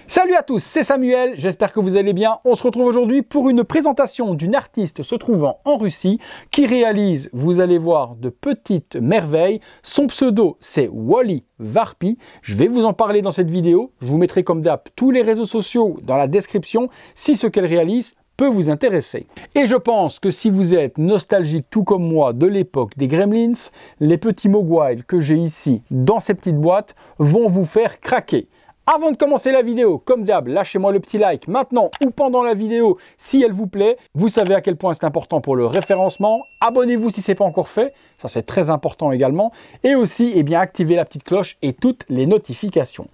Salut à tous, c'est Samuel, j'espère que vous allez bien. On se retrouve aujourd'hui pour une présentation d'une artiste se trouvant en Russie qui réalise, vous allez voir, de petites merveilles. Son pseudo, c'est Wally Varpy. Je vais vous en parler dans cette vidéo. Je vous mettrai comme d'hab tous les réseaux sociaux dans la description si ce qu'elle réalise peut vous intéresser. Et je pense que si vous êtes nostalgique tout comme moi de l'époque des Gremlins, les petits Mogwai que j'ai ici dans ces petites boîtes vont vous faire craquer. Avant de commencer la vidéo, comme d'hab, lâchez-moi le petit like maintenant ou pendant la vidéo si elle vous plaît. Vous savez à quel point c'est important pour le référencement. Abonnez-vous si ce n'est pas encore fait, ça c'est très important également. Et aussi, activez la petite cloche et toutes les notifications.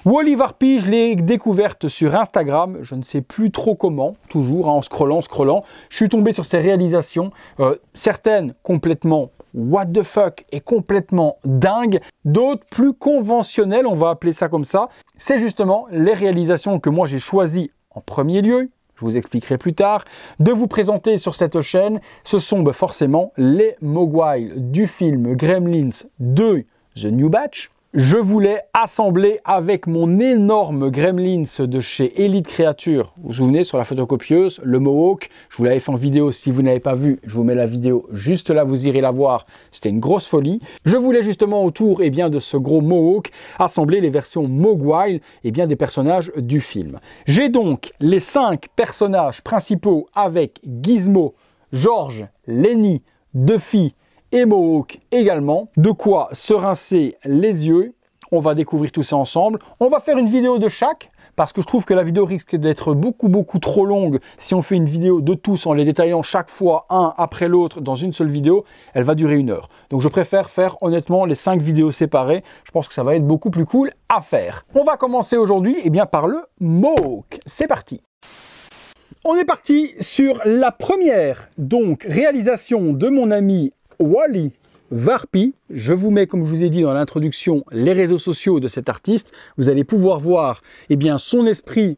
Wally Varpy, je l'ai découverte sur Instagram, je ne sais plus trop comment, toujours en scrollant. Je suis tombé sur ses réalisations, certaines complètement what the fuck et complètement dingue, d'autres plus conventionnelles, on va appeler ça comme ça. C'est justement les réalisations que moi j'ai choisi en premier lieu, je vous expliquerai plus tard, de vous présenter sur cette chaîne. Ce sont forcément les Mogwai du film Gremlins 2 The New Batch. Je voulais assembler avec mon énorme Gremlins de chez Elite Creature. Vous vous souvenez, sur la photocopieuse, le Mohawk. Je vous l'avais fait en vidéo, si vous n'avez pas vu, je vous mets la vidéo juste là, vous irez la voir. C'était une grosse folie. Je voulais justement autour de ce gros Mohawk assembler les versions Mogwai des personnages du film. J'ai donc les 5 personnages principaux avec Gizmo, George, Lenny, Duffy et Mohawk également. De quoi se rincer les yeux. On va découvrir tout ça ensemble. On va faire une vidéo de chaque parce que je trouve que la vidéo risque d'être beaucoup trop longue si on fait une vidéo de tous en les détaillant chaque fois un après l'autre dans une seule vidéo. Elle va durer 1 heure. Donc je préfère faire honnêtement les 5 vidéos séparées. Je pense que ça va être beaucoup plus cool à faire. On va commencer aujourd'hui par le Mohawk. C'est parti. On est parti sur la première réalisation de mon ami Wally Varpy. Je vous mets, comme je vous ai dit dans l'introduction, les réseaux sociaux de cet artiste. Vous allez pouvoir voir son esprit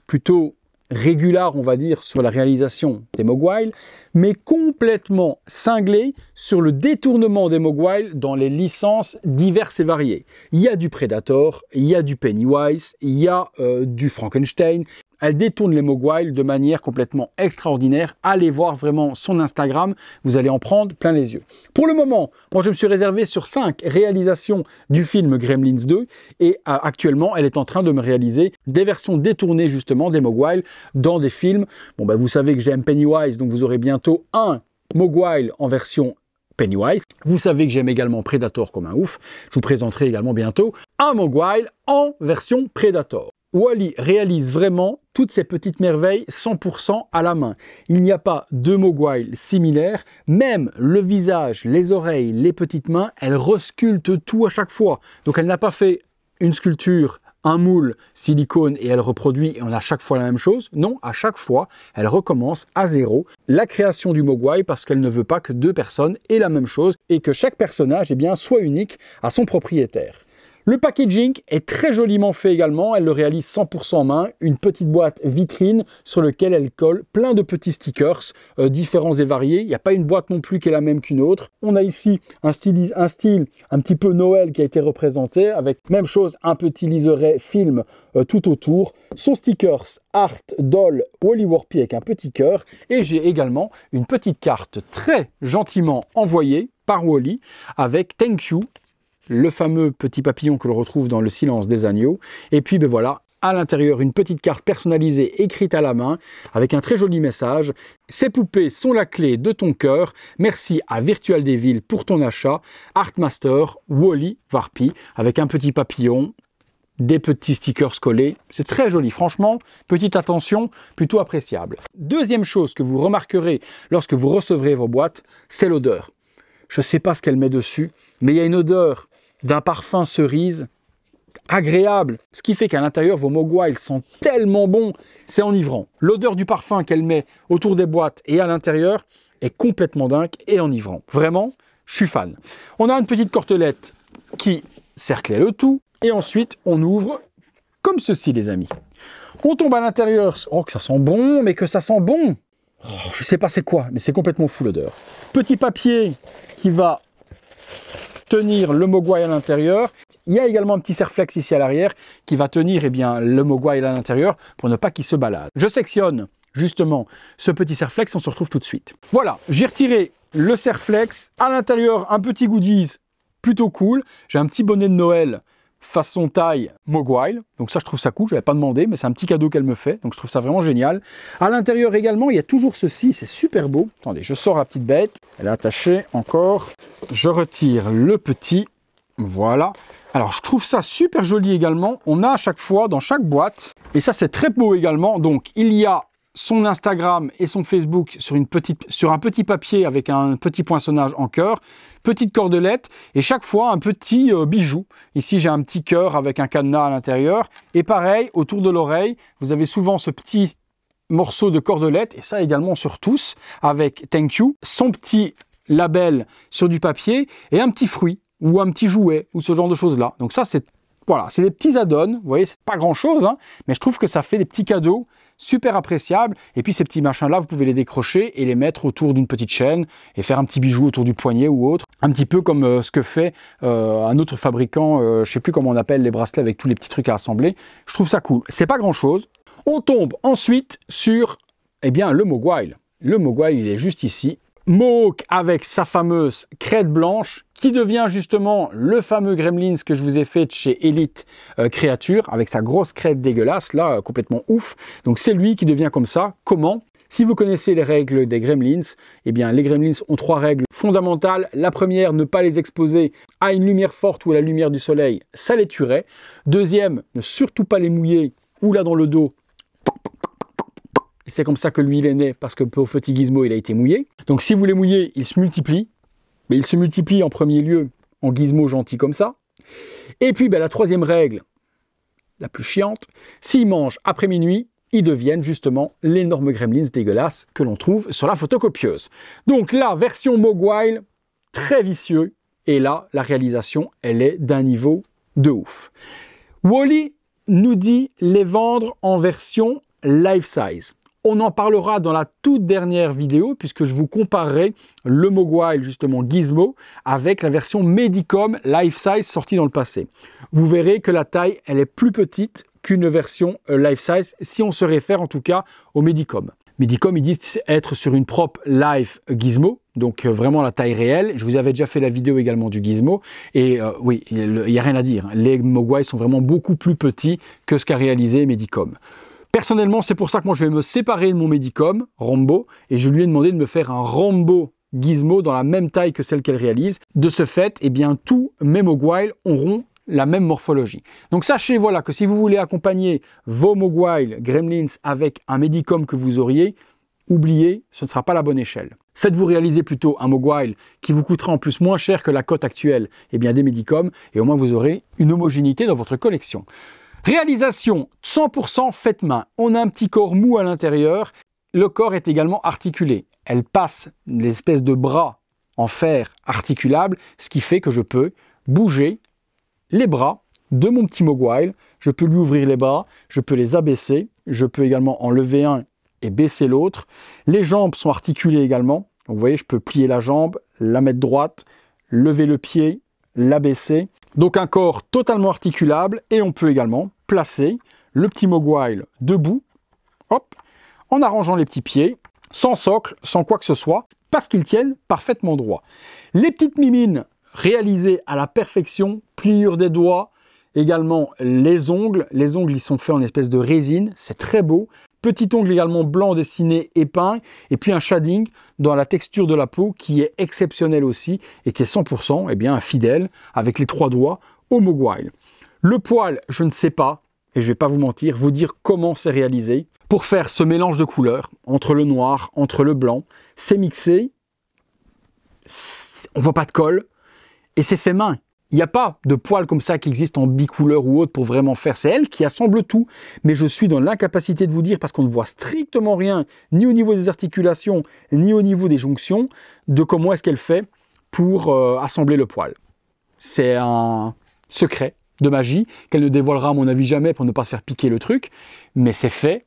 plutôt régulier, on va dire, sur la réalisation des Mogwai, mais complètement cinglé sur le détournement des Mogwai dans les licences diverses et variées. Il y a du Predator, il y a du Pennywise, il y a du Frankenstein. Elle détourne les Mogwai de manière complètement extraordinaire. Allez voir vraiment son Instagram, vous allez en prendre plein les yeux. Pour le moment, moi je me suis réservé sur 5 réalisations du film Gremlins 2 et actuellement elle est en train de me réaliser des versions détournées justement des Mogwai dans des films. Vous savez que j'aime Pennywise, donc vous aurez bientôt un Mogwai en version Pennywise. Vous savez que j'aime également Predator comme un ouf. Je vous présenterai également bientôt un Mogwai en version Predator. Wally réalise vraiment toutes ces petites merveilles 100% à la main. Il n'y a pas de Mogwai similaires, même le visage, les oreilles, les petites mains, elle resculpte tout à chaque fois. Donc elle n'a pas fait une sculpture, un moule, silicone et elle reproduit et on a à chaque fois la même chose. Non, à chaque fois, elle recommence à zéro la création du Mogwai parce qu'elle ne veut pas que 2 personnes aient la même chose et que chaque personnage soit unique à son propriétaire. Le packaging est très joliment fait également, elle le réalise 100% main, une petite boîte vitrine sur laquelle elle colle plein de petits stickers différents et variés. Il n'y a pas une boîte non plus qui est la même qu'une autre. On a ici un style un petit peu Noël qui a été représenté avec même chose, un petit liseré film tout autour. Son stickers Art Doll Wally Varpy avec un petit cœur et j'ai également une petite carte très gentiment envoyée par Wally avec Thank You, le fameux petit papillon que l'on retrouve dans Le Silence des agneaux. Et puis voilà, à l'intérieur, une petite carte personnalisée écrite à la main avec un très joli message. Ces poupées sont la clé de ton cœur. Merci à Virtual Devil pour ton achat. Artmaster Wally Varpy avec un petit papillon, des petits stickers collés. C'est très joli, franchement. Petite attention, plutôt appréciable. Deuxième chose que vous remarquerez lorsque vous recevrez vos boîtes, c'est l'odeur. Je ne sais pas ce qu'elle met dessus, mais il y a une odeur d'un parfum cerise agréable, ce qui fait qu'à l'intérieur vos Mogwai sont tellement bons, c'est enivrant. L'odeur du parfum qu'elle met autour des boîtes et à l'intérieur est complètement dingue et enivrant. Vraiment, je suis fan. On a une petite cortelette qui cerclait le tout et ensuite on ouvre comme ceci les amis. On tombe à l'intérieur, oh que ça sent bon, mais que ça sent bon. Oh, je sais pas c'est quoi, mais c'est complètement fou l'odeur. Petit papier qui va tenir le Mogwai à l'intérieur. Il y a également un petit serre-flex ici à l'arrière qui va tenir eh bien, le Mogwai à l'intérieur pour ne pas qu'il se balade. Je sectionne justement ce petit serre-flex, on se retrouve tout de suite. Voilà, j'ai retiré le serre-flex. À l'intérieur, un petit goodies plutôt cool. J'ai un petit bonnet de Noël façon taille Mogwai. Donc ça, je trouve ça cool. Je n'avais pas demandé, mais c'est un petit cadeau qu'elle me fait. Donc je trouve ça vraiment génial. À l'intérieur également, il y a toujours ceci. C'est super beau. Attendez, je sors la petite bête. Elle est attachée encore. Je retire le petit. Voilà. Alors, je trouve ça super joli également. On a à chaque fois, dans chaque boîte, et ça, c'est très beau également. Donc, il y a son Instagram et son Facebook sur un petit papier avec un petit poinçonnage en cœur, petite cordelette et chaque fois un petit bijou. Ici, j'ai un petit cœur avec un cadenas à l'intérieur. Et pareil, autour de l'oreille, vous avez souvent ce petit morceau de cordelette, et ça également sur tous, avec Thank You, son petit label sur du papier et un petit fruit ou un petit jouet ou ce genre de choses-là. Donc ça, c'est voilà, c'est des petits add-ons. Vous voyez, c'est pas grand-chose, hein, mais je trouve que ça fait des petits cadeaux super appréciables. Et puis ces petits machins-là, vous pouvez les décrocher et les mettre autour d'une petite chaîne et faire un petit bijou autour du poignet ou autre. Un petit peu comme ce que fait un autre fabricant, je sais plus comment on appelle les bracelets avec tous les petits trucs à assembler. Je trouve ça cool. C'est pas grand-chose. On tombe ensuite sur eh bien, le Mogwai. Le Mogwai, il est juste ici. Mohawk avec sa fameuse crête blanche qui devient justement le fameux Gremlins que je vous ai fait de chez Elite Creature avec sa grosse crête dégueulasse, là, complètement ouf. Donc c'est lui qui devient comme ça. Comment? Si vous connaissez les règles des Gremlins, eh bien les Gremlins ont 3 règles fondamentales. La première, ne pas les exposer à une lumière forte ou à la lumière du soleil, ça les tuerait. Deuxième, ne surtout pas les mouiller ou là dans le dos. C'est comme ça que lui, il est né, parce que pour petit Gizmo, il a été mouillé. Donc si vous les mouillez, il se multiplie. Mais il se multiplie en premier lieu en Gizmo gentil comme ça. Et puis la troisième règle, la plus chiante, s'ils mangent après minuit, ils deviennent justement l'énorme Gremlins dégueulasse que l'on trouve sur la photocopieuse. Donc la version Mogwai, très vicieux. Et là, la réalisation, elle est d'un niveau de ouf. Wally nous dit les vendre en version life size. On en parlera dans la toute dernière vidéo puisque je vous comparerai le Mogwai justement Gizmo avec la version Medicom Life Size sortie dans le passé. Vous verrez que la taille elle est plus petite qu'une version Life Size si on se réfère en tout cas au Medicom. Medicom ils disent être sur une propre Life Gizmo, donc vraiment la taille réelle. Je vous avais déjà fait la vidéo également du Gizmo et oui, il n'y a rien à dire. Les Mogwai sont vraiment beaucoup plus petits que ce qu'a réalisé Medicom. Personnellement, c'est pour ça que moi je vais me séparer de mon Medicom, Rambo, et je lui ai demandé de me faire un Rambo Gizmo dans la même taille que celle qu'elle réalise. De ce fait, eh bien, tous mes Mogwai auront la même morphologie. Donc sachez voilà, que si vous voulez accompagner vos Mogwai Gremlins avec un Medicom que vous auriez, oubliez, ce ne sera pas la bonne échelle. Faites-vous réaliser plutôt un Mogwai qui vous coûtera en plus moins cher que la cote actuelle eh bien, des Medicom, et au moins vous aurez une homogénéité dans votre collection. Réalisation 100% faite main. On a un petit corps mou à l'intérieur. Le corps est également articulé. Elle passe l'espèce de bras en fer articulable, ce qui fait que je peux bouger les bras de mon petit Mogwai. Je peux lui ouvrir les bras, je peux les abaisser, je peux également en lever un et baisser l'autre. Les jambes sont articulées également. Donc, vous voyez, je peux plier la jambe, la mettre droite, lever le pied, l'abaisser. Donc un corps totalement articulable et on peut également placer le petit Mogwai debout, hop, en arrangeant les petits pieds, sans socle, sans quoi que ce soit, parce qu'ils tiennent parfaitement droit. Les petites mimines réalisées à la perfection, pliure des doigts, également les ongles ils sont faits en espèce de résine, c'est très beau. Petit ongle également blanc dessiné et peint, et puis un shading dans la texture de la peau qui est exceptionnel aussi et qui est 100% eh bien, fidèle avec les 3 doigts au Mogwai. Le poil, je ne sais pas, et je ne vais pas vous mentir, vous dire comment c'est réalisé. Pour faire ce mélange de couleurs, entre le noir, entre le blanc, c'est mixé, on voit pas de colle, et c'est fait main. Il n'y a pas de poils comme ça qui existent en bicouleur ou autre pour vraiment faire. C'est elle qui assemble tout. Mais je suis dans l'incapacité de vous dire, parce qu'on ne voit strictement rien, ni au niveau des articulations, ni au niveau des jonctions, de comment est-ce qu'elle fait pour assembler le poil. C'est un secret de magie qu'elle ne dévoilera à mon avis jamais pour ne pas se faire piquer le truc. Mais c'est fait.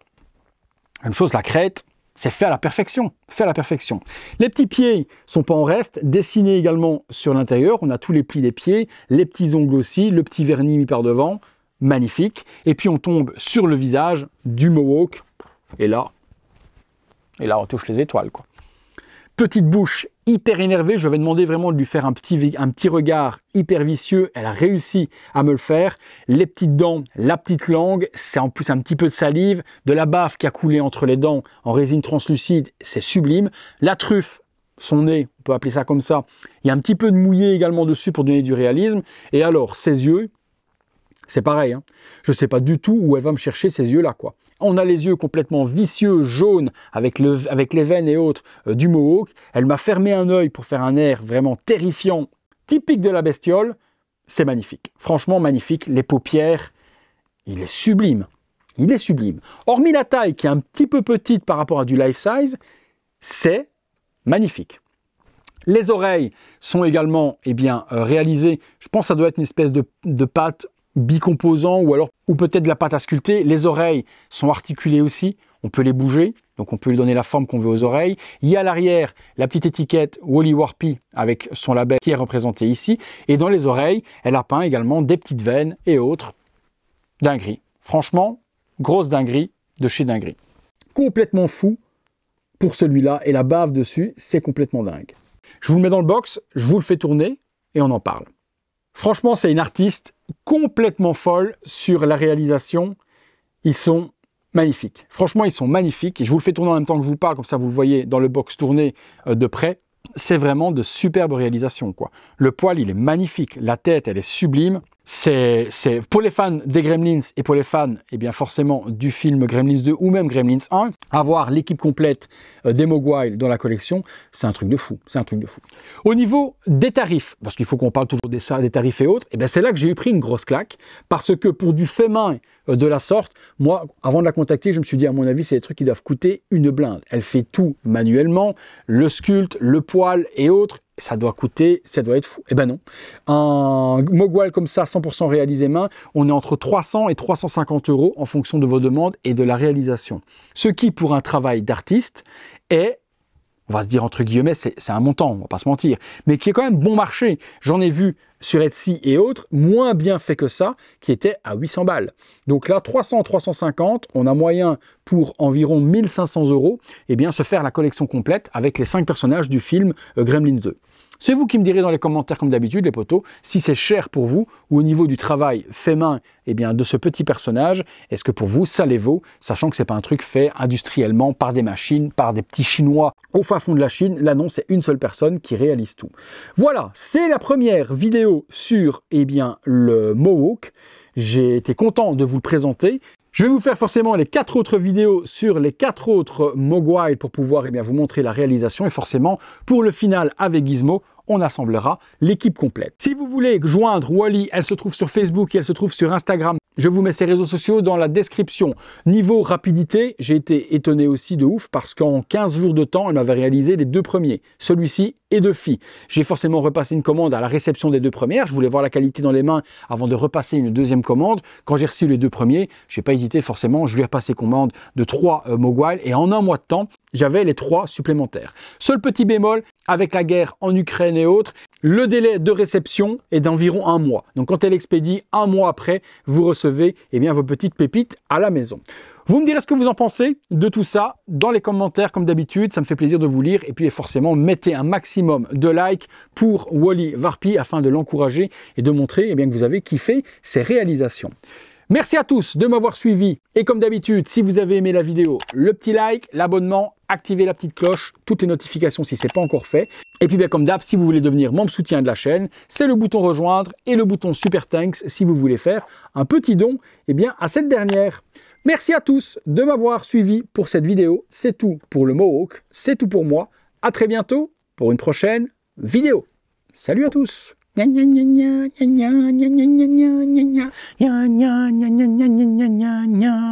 Même chose, la crête, c'est fait à la perfection, fait à la perfection. Les petits pieds sont pas en reste, dessinés également sur l'intérieur. On a tous les plis des pieds, les petits ongles aussi, le petit vernis mis par devant, magnifique. Et puis on tombe sur le visage du Mohawk, et là on touche les étoiles, quoi. Petite bouche hyper énervée, je vais demander vraiment de lui faire un petit regard hyper vicieux. Elle a réussi à me le faire. Les petites dents, la petite langue, c'est en plus un petit peu de salive, de la bave qui a coulé entre les dents en résine translucide, c'est sublime. La truffe, son nez, on peut appeler ça comme ça. Il y a un petit peu de mouillé également dessus pour donner du réalisme. Et alors, ses yeux, c'est pareil, hein. Je ne sais pas du tout où elle va me chercher ces yeux-là, quoi. On a les yeux complètement vicieux, jaunes, avec les veines et autres du Mohawk. Elle m'a fermé un œil pour faire un air vraiment terrifiant, typique de la bestiole. C'est magnifique, franchement magnifique. Les paupières, il est sublime. Il est sublime. Hormis la taille qui est un petit peu petite par rapport à du life size, c'est magnifique. Les oreilles sont également réalisées, je pense que ça doit être une espèce de pâte bicomposant ou peut-être de la pâte à sculpter. Les oreilles sont articulées aussi, on peut les bouger, donc on peut lui donner la forme qu'on veut aux oreilles. Il y a à l'arrière la petite étiquette Wally Warpy avec son label qui est représenté ici. Et dans les oreilles, elle a peint également des petites veines et autres. Dinguerie. Franchement, grosse dinguerie de chez dinguerie. Complètement fou pour celui-là, et la bave dessus, c'est complètement dingue. Je vous le mets dans le box, je vous le fais tourner et on en parle. Franchement, c'est une artiste complètement folle sur la réalisation. Ils sont magnifiques. Franchement, ils sont magnifiques. Et je vous le fais tourner en même temps que je vous parle, comme ça vous le voyez dans le box tourné de près. C'est vraiment de superbes réalisations, quoi. Le poil, il est magnifique. La tête, elle est sublime. C'est pour les fans des Gremlins et pour les fans, eh bien forcément, du film Gremlins 2 ou même Gremlins 1, avoir l'équipe complète des Mogwai dans la collection, c'est un truc de fou. C'est un truc de fou. Au niveau des tarifs, parce qu'il faut qu'on parle toujours des tarifs et autres, eh bien c'est là que j'ai eu pris une grosse claque, parce que pour du fait main de la sorte, moi, avant de la contacter, je me suis dit, à mon avis, c'est des trucs qui doivent coûter une blinde. Elle fait tout manuellement, le sculpte, le poil et autres. Ça doit coûter, ça doit être fou. Eh ben non. Un Mogwai comme ça, 100% réalisé main, on est entre 300 et 350 € en fonction de vos demandes et de la réalisation. Ce qui, pour un travail d'artiste, est, on va se dire entre guillemets, c'est un montant, on va pas se mentir, mais qui est quand même bon marché. J'en ai vu sur Etsy et autres, moins bien fait que ça, qui était à 800 balles. Donc là, 300, 350, on a moyen pour environ 1500 €, eh bien, se faire la collection complète avec les 5 personnages du film Gremlins 2. C'est vous qui me direz dans les commentaires, comme d'habitude, les potos, si c'est cher pour vous, ou au niveau du travail fait main, eh bien, de ce petit personnage, est-ce que pour vous, ça les vaut, sachant que c'est pas un truc fait industriellement par des machines, par des petits Chinois au fin fond de la Chine. Là, non, c'est une seule personne qui réalise tout. Voilà, c'est la première vidéo sur, eh bien, le Mohawk. J'ai été content de vous le présenter. Je vais vous faire forcément les 4 autres vidéos sur les 4 autres Mogwai pour pouvoir vous montrer la réalisation. Et forcément, pour le final avec Gizmo, on assemblera l'équipe complète. Si vous voulez joindre Wally, elle se trouve sur Facebook et elle se trouve sur Instagram. Je vous mets ses réseaux sociaux dans la description. Niveau rapidité, j'ai été étonné aussi de ouf parce qu'en 15 jours de temps, elle m'avait réalisé les 2 premiers. Celui-ci et Duffy. J'ai forcément repassé une commande à la réception des 2 premières. Je voulais voir la qualité dans les mains avant de repasser une deuxième commande. Quand j'ai reçu les 2 premiers, j'ai pas hésité forcément. Je lui ai repassé commande de 3 Mogwai et en un mois de temps, j'avais les 3 supplémentaires. Seul petit bémol, avec la guerre en Ukraine et autres, le délai de réception est d'environ 1 mois. Donc quand elle expédie, 1 mois après, vous recevez vos petites pépites à la maison. Vous me direz ce que vous en pensez de tout ça dans les commentaires comme d'habitude, ça me fait plaisir de vous lire et puis forcément mettez un maximum de likes pour Wally Warpy afin de l'encourager et de montrer que vous avez kiffé ses réalisations. Merci à tous de m'avoir suivi et comme d'habitude, si vous avez aimé la vidéo, le petit like, l'abonnement, activez la petite cloche, toutes les notifications si ce n'est pas encore fait. Et puis comme d'hab, si vous voulez devenir membre soutien de la chaîne, c'est le bouton rejoindre et le bouton super thanks si vous voulez faire un petit don à cette dernière. Merci à tous de m'avoir suivi pour cette vidéo. C'est tout pour le Mohawk, c'est tout pour moi. À très bientôt pour une prochaine vidéo. Salut à tous. Gna gna gna gna gna gna gna gna gna gna gna gna gna gna gna gna gna gna gna.